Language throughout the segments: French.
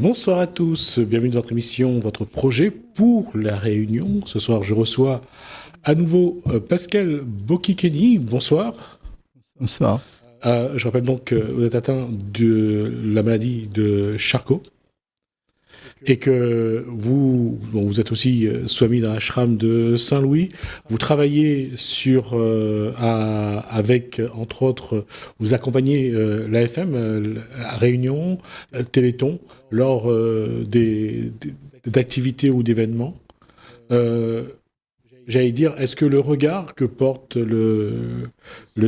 Bonsoir à tous, bienvenue dans votre émission, votre projet pour la Réunion. Ce soir, je reçois à nouveau Pascal Bokikeni. Bonsoir. Bonsoir. Je rappelle donc que vous êtes atteint de la maladie de Charcot et que vous êtes aussi Swami dans l'ashram de Saint-Louis. Vous travaillez avec, entre autres, vous accompagnez l'AFM, la Réunion, Téléthon, lors d'activités ou d'événements. J'allais dire, est-ce que le regard que porte le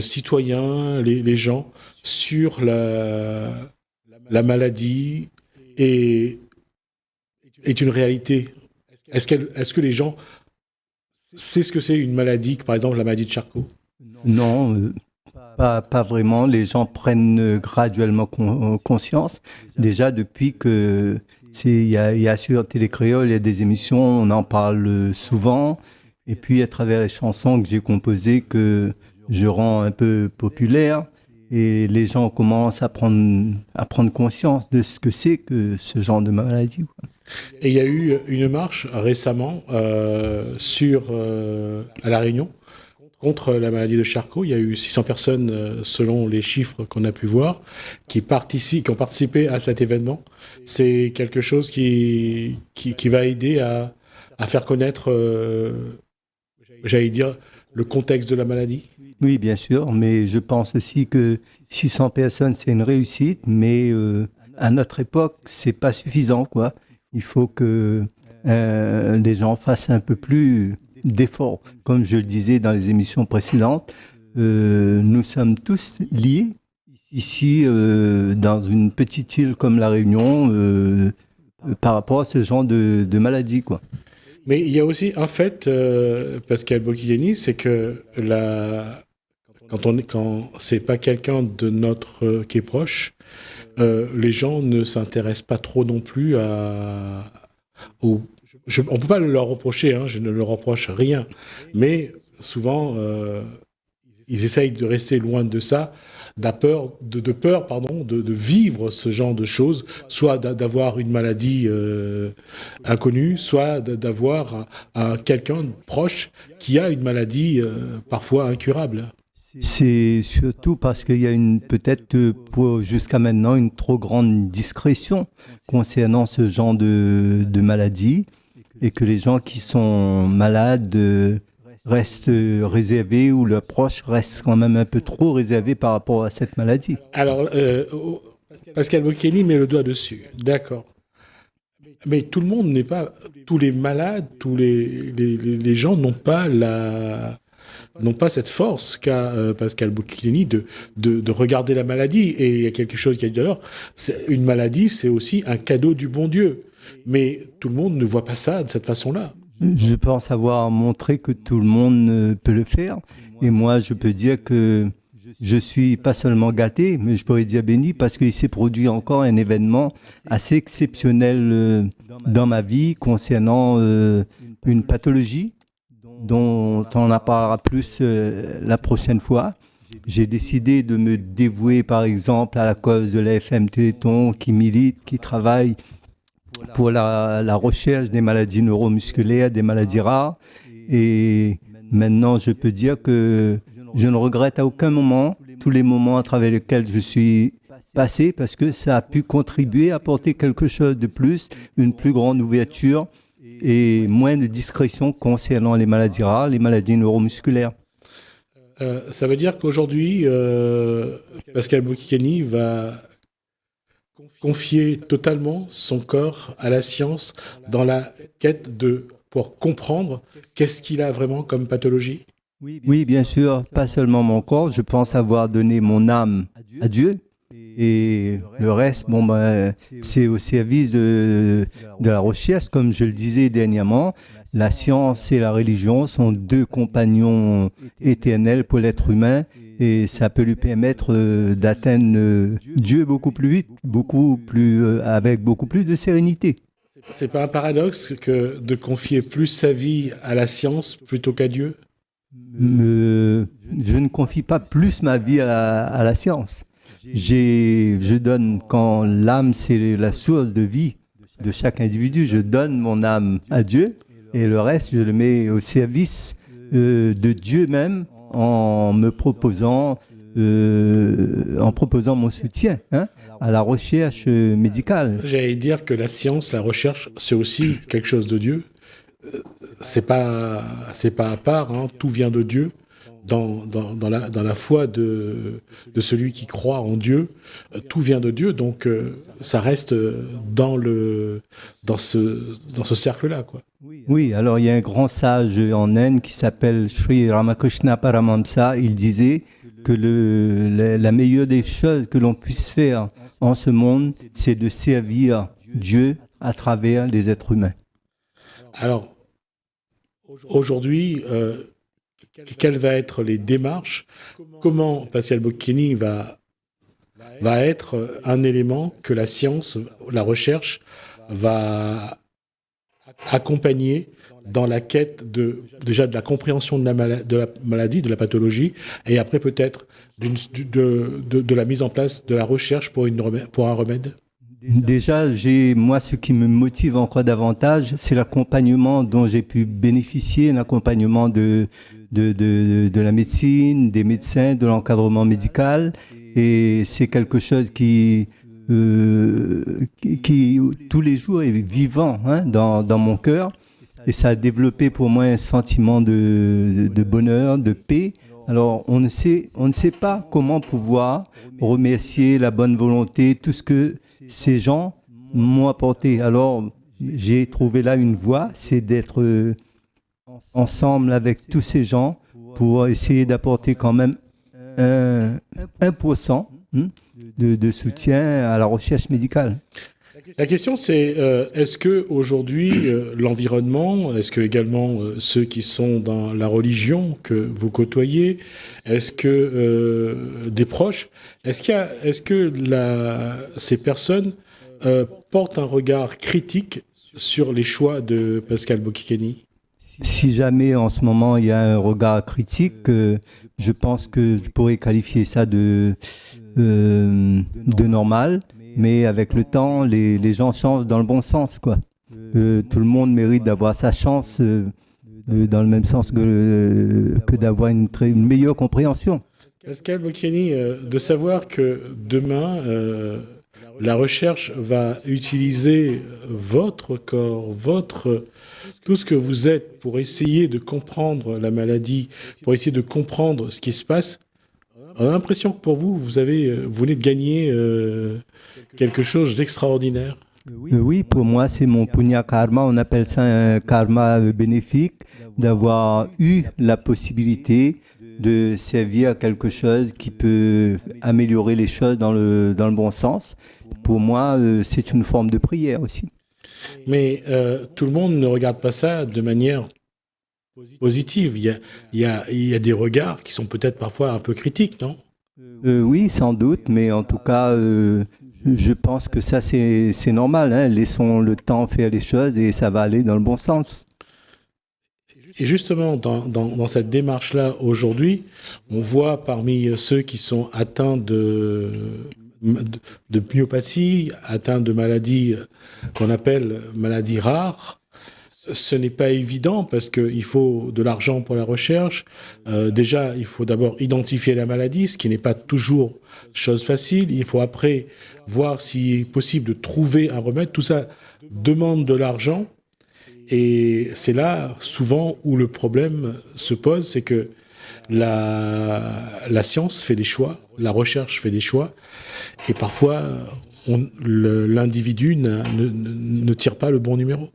citoyen, les gens, sur la maladie est une réalité? Est-ce que les gens savent ce que c'est une maladie, par exemple la maladie de Charcot? Non, pas vraiment. Les gens prennent graduellement conscience. Déjà, depuis que il y a sur Télécréole, il y a des émissions, on en parle souvent. Et puis, à travers les chansons que j'ai composées, que je rends un peu populaires, et les gens commencent à prendre conscience de ce que c'est que ce genre de maladie. Et il y a eu une marche récemment à La Réunion contre la maladie de Charcot. Il y a eu 600 personnes, selon les chiffres qu'on a pu voir, qui ont participé à cet événement. C'est quelque chose qui va aider à faire connaître, j'allais dire, le contexte de la maladie. Oui, bien sûr, mais je pense aussi que 600 personnes, c'est une réussite, mais à notre époque, c'est pas suffisant, quoi. Il faut que les gens fassent un peu plus d'efforts. Comme je le disais dans les émissions précédentes, nous sommes tous liés ici dans une petite île comme La Réunion par rapport à ce genre de maladie, quoi. Mais il y a aussi un fait, Pascal Bokigeni, c'est que quand c'est pas quelqu'un de notre qui est proche, les gens ne s'intéressent pas trop non plus on peut pas leur reprocher, hein, je ne leur reproche rien, mais souvent ils essayent de rester loin de ça, de peur, de vivre ce genre de choses, soit d'avoir une maladie inconnue, soit d'avoir quelqu'un de proche qui a une maladie parfois incurable. C'est surtout parce qu'il y a peut-être jusqu'à maintenant une trop grande discrétion concernant ce genre de maladie et que les gens qui sont malades restent réservés ou leurs proches restent quand même un peu trop réservés par rapport à cette maladie. Alors, Pascal Bokigeni met le doigt dessus, d'accord. Mais tout le monde n'est pas... Tous les malades, les gens n'ont pas cette force qu'a Pascal Bokigeni de regarder la maladie. Et il y a quelque chose qui a dit alors, une maladie, c'est aussi un cadeau du bon Dieu. Mais tout le monde ne voit pas ça de cette façon-là. Je pense avoir montré que tout le monde peut le faire. Et moi, je peux dire que je suis pas seulement gâté, mais je pourrais dire béni parce qu'il s'est produit encore un événement assez exceptionnel dans ma vie concernant une pathologie dont on en parlera plus la prochaine fois. J'ai décidé de me dévouer, par exemple, à la cause de l'AFM Téléthon, qui milite, qui travaille pour la recherche des maladies neuromusculaires, des maladies rares. Et maintenant, je peux dire que je ne regrette à aucun moment tous les moments à travers lesquels je suis passé parce que ça a pu contribuer à apporter quelque chose de plus, une plus grande ouverture et moins de discrétion concernant les maladies rares, les maladies neuromusculaires. Ça veut dire qu'aujourd'hui, Pascal Bokigeni va confier totalement son corps à la science dans la quête pour comprendre qu'est-ce qu'il a vraiment comme pathologie? Oui, bien sûr, pas seulement mon corps, je pense avoir donné mon âme à Dieu. Et le reste, c'est au service de la recherche. Comme je le disais dernièrement, la science et la religion sont deux compagnons éternels pour l'être humain et ça peut lui permettre d'atteindre Dieu beaucoup plus vite, avec beaucoup plus de sérénité. C'est pas un paradoxe que de confier plus sa vie à la science plutôt qu'à Dieu? Je ne confie pas plus ma vie à la science. Je donne, quand l'âme, c'est la source de vie de chaque individu, je donne mon âme à Dieu et le reste, je le mets au service de Dieu même en me proposant, mon soutien à la recherche médicale. J'allais dire que la science, la recherche, c'est aussi quelque chose de Dieu. C'est pas à part, hein, tout vient de Dieu. Dans la foi de celui qui croit en Dieu, tout vient de Dieu, donc ça reste dans ce cercle-là, quoi. Oui, alors il y a un grand sage en Inde qui s'appelle Sri Ramakrishna Paramahamsa. Il disait que la meilleure des choses que l'on puisse faire en ce monde, c'est de servir Dieu à travers les êtres humains. Alors, aujourd'hui, quelles vont être les démarches? Comment Pascal Bocchini va être un élément que la science, la recherche va accompagner dans la quête déjà de la compréhension de la maladie, de la pathologie, et après peut-être de la mise en place de la recherche pour un remède? Déjà, moi, ce qui me motive encore davantage, c'est l'accompagnement dont j'ai pu bénéficier, l'accompagnement de la médecine, des médecins, de l'encadrement médical. Et c'est quelque chose qui tous les jours est vivant dans mon cœur. Et ça a développé pour moi un sentiment de bonheur, de paix. Alors, on ne sait pas comment pouvoir remercier la bonne volonté, tout ce que ces gens m'ont apporté. Alors, j'ai trouvé là une voie, c'est d'être ensemble avec tous ces gens pour essayer d'apporter quand même 1% de soutien à la recherche médicale. La question, c'est est-ce que aujourd'hui l'environnement, est-ce que également ceux qui sont dans la religion que vous côtoyez, est-ce que des proches, est-ce que ces personnes portent un regard critique sur les choix de Pascal Bocchini? Si jamais en ce moment il y a un regard critique, je pense que je pourrais qualifier ça de normal. Mais avec le temps, les gens changent dans le bon sens, quoi. Tout le monde mérite d'avoir sa chance dans le même sens que d'avoir une meilleure compréhension. Pascal Bocchini, de savoir que demain, la recherche va utiliser votre corps, tout ce que vous êtes pour essayer de comprendre la maladie, pour essayer de comprendre ce qui se passe. On a l'impression que pour vous, vous venez de gagner quelque chose d'extraordinaire. Oui, pour moi, c'est mon punya karma. On appelle ça un karma bénéfique, d'avoir eu la possibilité de servir à quelque chose qui peut améliorer les choses dans le bon sens. Pour moi, c'est une forme de prière aussi. Mais tout le monde ne regarde pas ça de manière positive. Il y a des regards qui sont peut-être parfois un peu critiques, non? Oui, sans doute, mais en tout cas, je pense que ça, c'est normal. Laissons le temps faire les choses et ça va aller dans le bon sens. Et justement, dans cette démarche-là, aujourd'hui, on voit parmi ceux qui sont atteints de myopathie, atteints de maladies qu'on appelle maladies rares. Ce n'est pas évident parce qu'il faut de l'argent pour la recherche. Déjà, il faut d'abord identifier la maladie, ce qui n'est pas toujours chose facile. Il faut après voir s'il est possible de trouver un remède. Tout ça demande de l'argent. Et c'est là, souvent, où le problème se pose, c'est que la science fait des choix, la recherche fait des choix, et parfois, l'individu ne tire pas le bon numéro.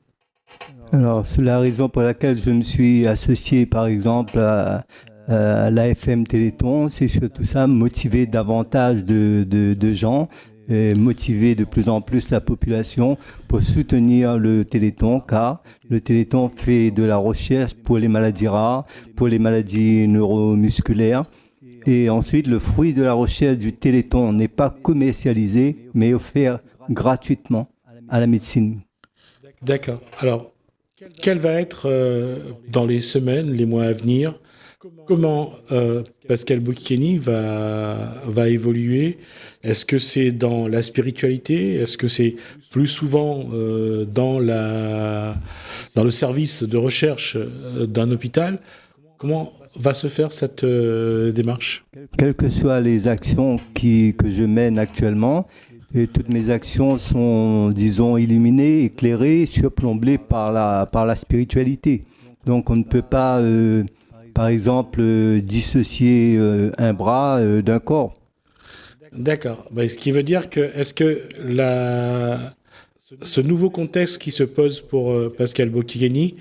Alors, c'est la raison pour laquelle je me suis associé, par exemple, à l'AFM Téléthon. C'est surtout ça, motiver davantage de gens, motiver de plus en plus la population pour soutenir le Téléthon, car le Téléthon fait de la recherche pour les maladies rares, pour les maladies neuromusculaires. Et ensuite, le fruit de la recherche du Téléthon n'est pas commercialisé, mais offert gratuitement à la médecine. D'accord. Alors, quelle va être, dans les semaines, les mois à venir, comment Pascal Bocchiani va évoluer? Est-ce que c'est dans la spiritualité? Est-ce que c'est plus souvent dans le service de recherche d'un hôpital? Comment va se faire cette démarche? Quelles que soient les actions que je mène actuellement, et toutes mes actions sont, disons, illuminées, éclairées, surplombées par la spiritualité. Donc on ne peut pas, par exemple, dissocier un bras d'un corps. D'accord. Ben, ce qui veut dire que, est-ce que ce nouveau contexte qui se pose pour Pascal Bocchiani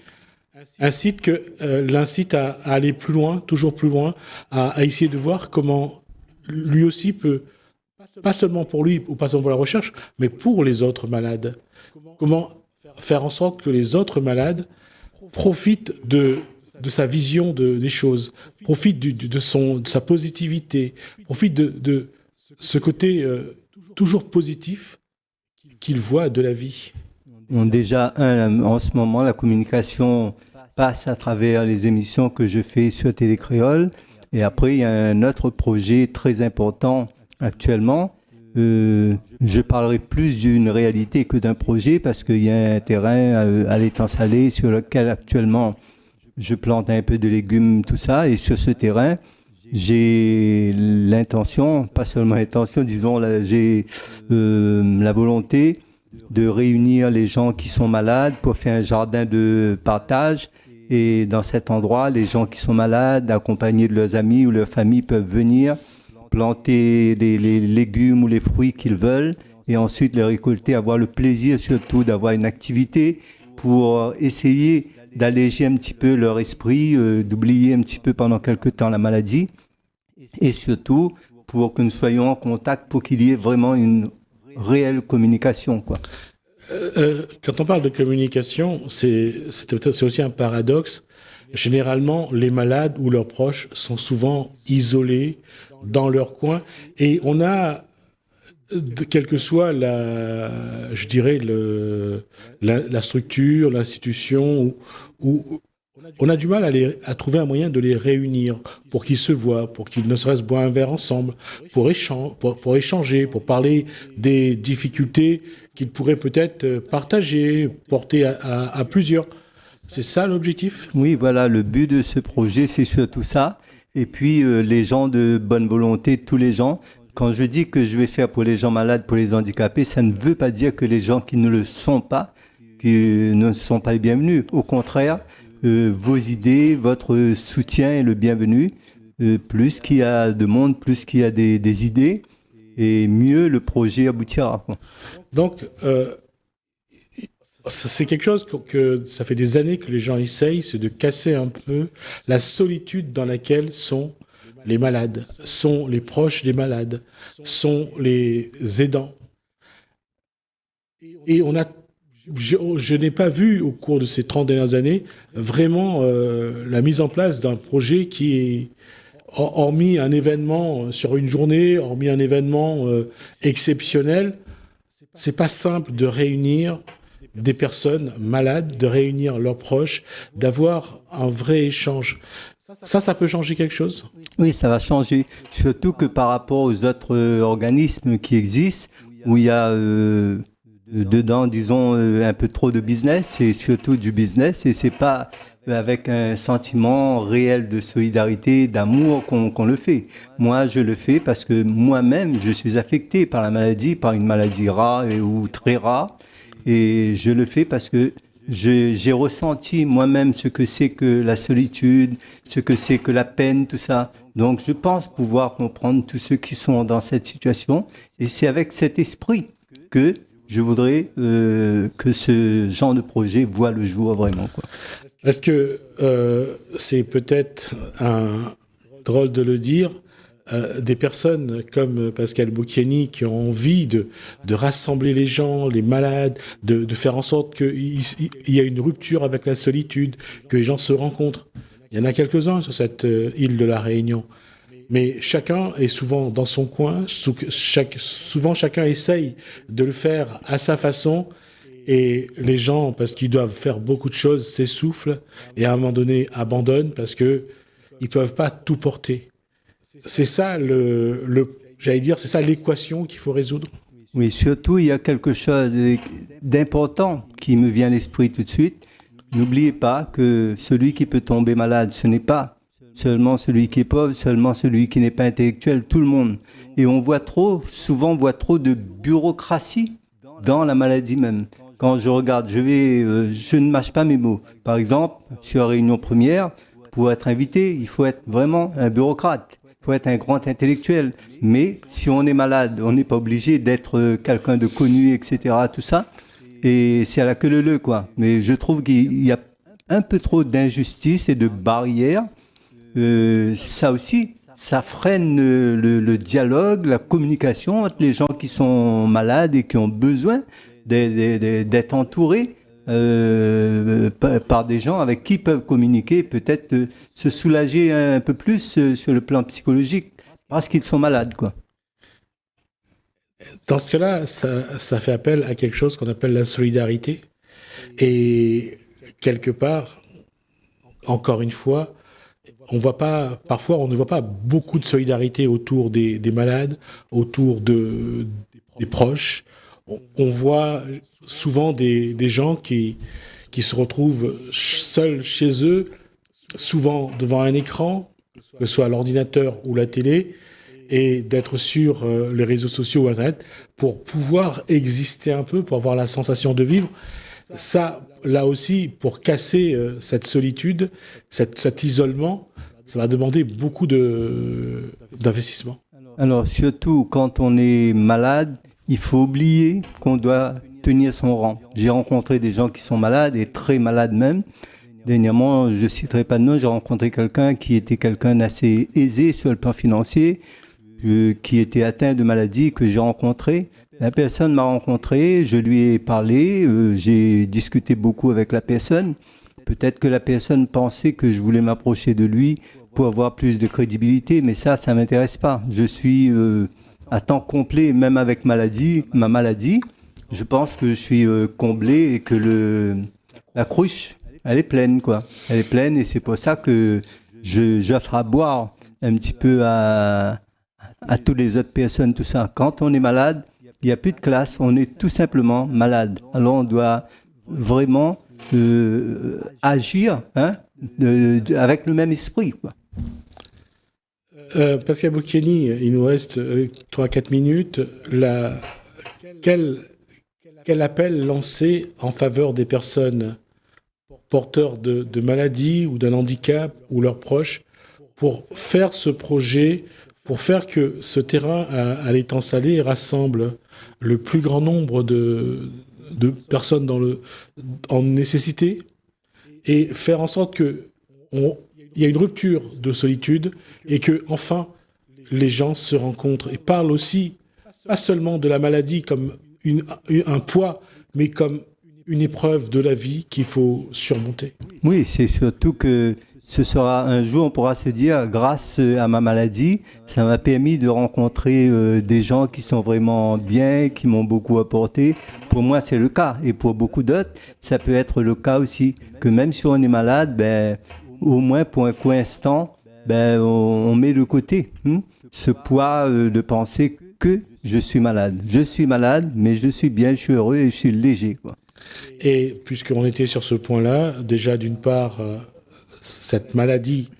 l'incite à aller plus loin, toujours plus loin, à essayer de voir comment lui aussi peut, pas seulement pour lui ou pas seulement pour la recherche, mais pour les autres malades. Comment faire en sorte que les autres malades profitent de sa vision des choses, profitent de sa positivité, profitent de ce côté toujours positif qu'il voit de la vie. Bon, déjà, en ce moment, la communication passe à travers les émissions que je fais sur Télécréole. Et après, il y a un autre projet très important actuellement. Je parlerai plus d'une réalité que d'un projet parce qu'il y a un terrain à l'étang salé sur lequel actuellement je plante un peu de légumes, tout ça. Et sur ce terrain, j'ai l'intention, pas seulement l'intention, disons, j'ai la volonté de réunir les gens qui sont malades pour faire un jardin de partage. Et dans cet endroit, les gens qui sont malades, accompagnés de leurs amis ou leurs familles, peuvent venir planter les légumes ou les fruits qu'ils veulent et ensuite les récolter, avoir le plaisir surtout d'avoir une activité pour essayer d'alléger un petit peu leur esprit, d'oublier un petit peu pendant quelque temps la maladie et surtout pour que nous soyons en contact pour qu'il y ait vraiment une réelle communication, quoi. Quand on parle de communication, c'est aussi un paradoxe. Généralement, les malades ou leurs proches sont souvent isolés dans leur coin et on a, quelle que soit je dirais la structure, l'institution, où on a du mal à trouver un moyen de les réunir pour qu'ils se voient, pour qu'ils ne serait-ce boire un verre ensemble, pour échanger, pour parler des difficultés qu'ils pourraient peut-être partager, porter à plusieurs. C'est ça l'objectif? Oui, voilà, le but de ce projet, c'est surtout ça. Et puis, les gens de bonne volonté, tous les gens. Quand je dis que je vais faire pour les gens malades, pour les handicapés, ça ne veut pas dire que les gens qui ne le sont pas, qui ne sont pas les bienvenus. Au contraire, vos idées, votre soutien est le bienvenu. Plus qu'il y a de monde, plus qu'il y a des idées, et mieux le projet aboutira. Donc, c'est quelque chose que ça fait des années que les gens essayent, c'est de casser un peu la solitude dans laquelle sont les malades, sont les proches des malades, sont les aidants. Et je n'ai pas vu au cours de ces 30 dernières années vraiment la mise en place d'un projet qui est, hormis un événement sur une journée, hormis un événement exceptionnel, c'est pas simple de réunir des personnes malades, de réunir leurs proches, d'avoir un vrai échange. Ça peut changer quelque chose? Oui, ça va changer. Surtout que par rapport aux autres organismes qui existent, où il y a dedans, disons, un peu trop de business, c'est surtout du business et c'est pas avec un sentiment réel de solidarité, d'amour qu'on le fait. Moi, je le fais parce que moi-même, je suis affecté par la maladie, par une maladie rare ou très rare. Et je le fais parce que j'ai ressenti moi-même ce que c'est que la solitude, ce que c'est que la peine, tout ça. Donc, je pense pouvoir comprendre tous ceux qui sont dans cette situation. Et c'est avec cet esprit que je voudrais que ce genre de projet voit le jour vraiment, quoi. Est-ce que c'est peut-être un drôle de le dire, des personnes comme Pascal Bocchiani qui ont envie de rassembler les gens, les malades, de faire en sorte qu'il y ait une rupture avec la solitude, que les gens se rencontrent. Il y en a quelques-uns sur cette île de la Réunion. Mais chacun est souvent dans son coin, souvent chacun essaye de le faire à sa façon, et les gens, parce qu'ils doivent faire beaucoup de choses, s'essoufflent et à un moment donné abandonnent parce que ils peuvent pas tout porter. C'est ça j'allais dire, c'est ça l'équation qu'il faut résoudre. Oui, surtout, il y a quelque chose d'important qui me vient à l'esprit tout de suite. N'oubliez pas que celui qui peut tomber malade, ce n'est pas seulement celui qui est pauvre, seulement celui qui n'est pas intellectuel, tout le monde. Et souvent on voit trop de bureaucratie dans la maladie même. Quand je regarde, je ne mâche pas mes mots. Par exemple, sur la réunion première, pour être invité, il faut être vraiment un bureaucrate. Il faut être un grand intellectuel. Mais si on est malade, on n'est pas obligé d'être quelqu'un de connu, etc., tout ça. Et c'est à la queue leu, quoi. Mais je trouve qu'il y a un peu trop d'injustice et de barrières. Ça aussi, ça freine le dialogue, la communication entre les gens qui sont malades et qui ont besoin d'être entourés par des gens avec qui ils peuvent communiquer, peut-être se soulager un peu plus sur le plan psychologique parce qu'ils sont malades, quoi. Dans ce cas-là, ça fait appel à quelque chose qu'on appelle la solidarité. Et quelque part, encore une fois, parfois on ne voit pas beaucoup de solidarité autour des malades, autour des proches. On voit souvent des gens qui se retrouvent seuls chez eux, souvent devant un écran, que ce soit l'ordinateur ou la télé, et d'être sur les réseaux sociaux ou Internet pour pouvoir exister un peu, pour avoir la sensation de vivre. Ça, là aussi, pour casser cette solitude, cet isolement, ça va demander beaucoup d'investissement. Alors, surtout quand on est malade, il faut oublier qu'on doit tenir son rang. J'ai rencontré des gens qui sont malades et très malades même. Dernièrement, je ne citerai pas de nom, j'ai rencontré quelqu'un qui était quelqu'un d'assez aisé sur le plan financier, qui était atteint de maladie que j'ai rencontré. La personne m'a rencontré, je lui ai parlé, j'ai discuté beaucoup avec la personne. Peut-être que la personne pensait que je voulais m'approcher de lui pour avoir plus de crédibilité, mais ça ne m'intéresse pas. Je suis à temps complet, même avec ma maladie. Je pense que je suis comblé et que la cruche, elle est pleine, quoi. Elle est pleine et c'est pour ça que j'offre à boire un petit peu à toutes les autres personnes, tout ça. Quand on est malade, il n'y a plus de classe, on est tout simplement malade. Alors on doit vraiment agir avec le même esprit, quoi. Pascal Bocchiani, il nous reste 3-4 minutes. Quel appel lancer en faveur des personnes porteurs de maladies ou d'un handicap ou leurs proches pour faire ce projet, pour faire que ce terrain à l'étang salé rassemble le plus grand nombre de personnes en nécessité et faire en sorte qu'il y a une rupture de solitude et que enfin les gens se rencontrent et parlent aussi, pas seulement de la maladie comme un poids, mais comme une épreuve de la vie qu'il faut surmonter. Oui, c'est surtout que ce sera un jour, on pourra se dire, grâce à ma maladie, ça m'a permis de rencontrer des gens qui sont vraiment bien, qui m'ont beaucoup apporté. Pour moi, c'est le cas. Et pour beaucoup d'autres, ça peut être le cas aussi. Que même si on est malade, au moins pour un court instant, on met de côté ce poids de penser que je suis malade. Je suis malade, mais je suis bien, je suis heureux et je suis léger, quoi. Et puisqu'on était sur ce point-là, déjà d'une part, cette maladie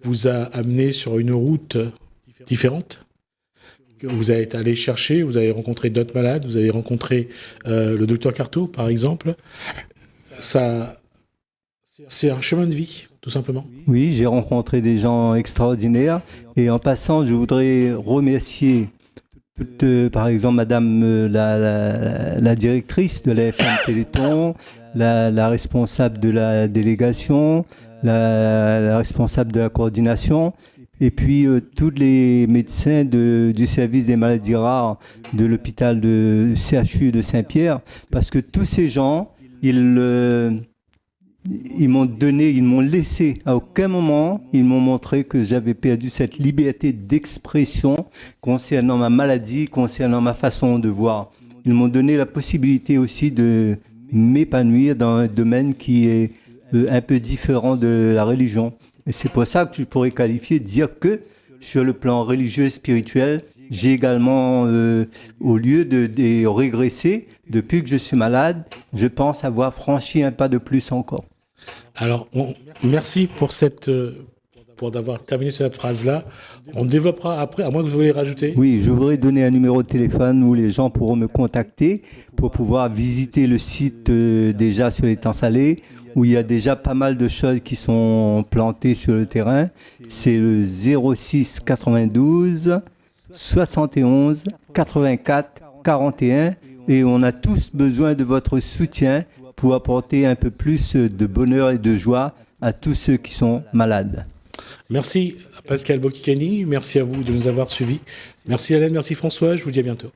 vous a amené sur une route différente. Vous êtes allé chercher, vous avez rencontré d'autres malades, vous avez rencontré le docteur Carto, par exemple. Ça, c'est un chemin de vie, tout simplement. Oui, j'ai rencontré des gens extraordinaires. Et en passant, je voudrais remercier par exemple, madame la directrice de la FM Téléthon, la responsable de la délégation, la responsable de la coordination, et puis tous les médecins du service des maladies rares de l'hôpital de CHU de Saint-Pierre, parce que tous ces gens, ils m'ont laissé, à aucun moment, ils m'ont montré que j'avais perdu cette liberté d'expression concernant ma maladie, concernant ma façon de voir. Ils m'ont donné la possibilité aussi de m'épanouir dans un domaine qui est un peu différent de la religion. Et c'est pour ça que je pourrais qualifier, dire que sur le plan religieux et spirituel, j'ai également, au lieu de régresser, depuis que je suis malade, je pense avoir franchi un pas de plus encore. Alors, merci pour d'avoir terminé cette phrase-là. On développera après, à moins que vous vouliez rajouter. Oui, je voudrais donner un numéro de téléphone où les gens pourront me contacter pour pouvoir visiter le site déjà sur l'étang salé, où il y a déjà pas mal de choses qui sont plantées sur le terrain. C'est le 06 92 71 84 41 et on a tous besoin de votre soutien pour apporter un peu plus de bonheur et de joie à tous ceux qui sont malades. Merci Pascal Bocchicani, merci à vous de nous avoir suivis. Merci Hélène, merci François, je vous dis à bientôt.